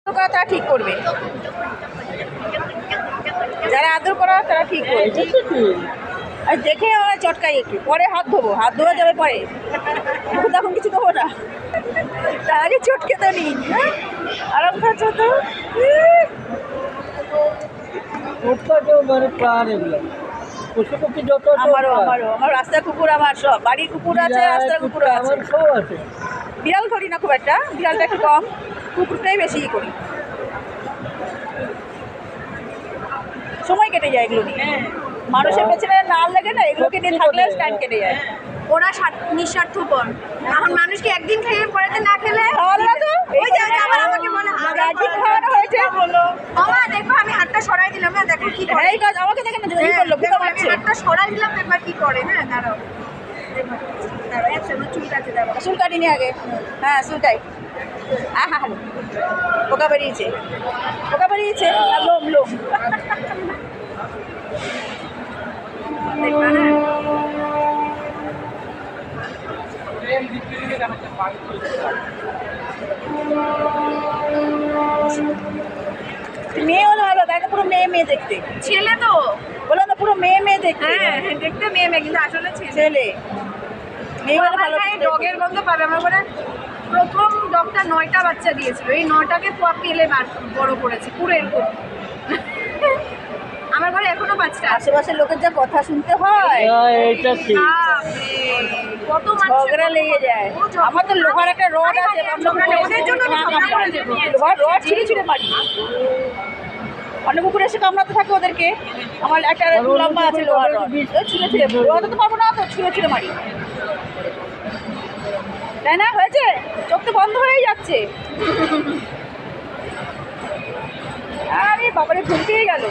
তারা ঠিক করবে, যারা আদর করা তারা ঠিক করবে। আর দেখে আমরা চটকাই একটু, পরে হাত ধোবো, হাত ধোয়া যাবে পরে, তখন কিছু দেবো না, তার আগে চটকে তো নিই। আরাম খাচ্ছ তো, মানে প্রাণ এগুলো পশু পক্ষী যত আমার রাস্তার কুকুর, আমার সব বাড়ির কুকুর আছে, রাস্তার কুকুর আছে, আমার সব আছে। বিড়াল করি না খুব একটা, বিড়ালটা একটু কম, কুকুরটাই বেশি করি, সময় কেটে যায় এগুলো নিয়ে। মানুষের পেছনে না লাগে না, এগুলোকে নিয়ে থাকলে টাইম কেটে যায়। ওরা নিঃস্বার্থপর। এখন মানুষকে একদিন খেয়ে পরেতে না খেলে খাওয়ালো তো, ওই যে আবার আমাকে বলে একদিন খাওয়ানো হয়েছে বলো, মামা দেখো আমি হাতটা সরাই দিলাম, হ্যাঁ দেখো কি করে। এই কাজ আমাকে দেখে না যে এই করলো, দেখো, বুকা আমি মারছে। হাতটা সরাই দিলাম, দেখবা কি করে। হ্যাঁ দাঁড়াও, দেখো দাঁড়াও, একশো চুল কাটে দেবো। চুল কাটিনি আগে, হ্যাঁ চুলটাই। হ্যাঁ হ্যালো, পোকা বেরিয়েছে, পোকা বেরিয়েছে, আর লোম লোম। দেখবা না মেয়ে হলে ভালো, তাই না? পুরো মেয়ে মেয়ে দেখতে, ছেলে তো। বললাম না পুরো মেয়ে মেয়ে দেখতে। হ্যাঁ হ্যাঁ, দেখতে মেয়ে মেয়ে কিন্তু আসলে ছেলে। ছেলে মেয়ে হলে ভালো। ডগের গন্ধ পাবে। আমার ঘরে প্রথম ডগটা 9টা বাচ্চা দিয়েছিল, এই 9টাকে পেলে বড় করেছে পুরো এরকম। আমার ঘরে এখনো বাচ্চা আছে। আশেপাশের লোকের যা কথা শুনতে হয়, এইটা ঠিক। কত ঝগড়া লেগে যায়। আমার তো লোহার একটা রড আছে, ওদের জন্য আমি ঝগড়া করে দেবো। লোহার রড ছিঁড়ে ছিঁড়ে মারি। অন্য কুকুর এসে কামড়াতে থাকে ওদেরকে, আমার একটা লম্বা আছে লোহার রড, ছুঁড়ে ছিঁড়ে, লোহাতে তো পারবো না, তো ছুঁড়ে ছিঁড়ে মারি, তাই না? হয়েছে, চোখ তো বন্ধ হয়ে যাচ্ছে। আরে বাবারে, ঘুম পেয়ে গেল।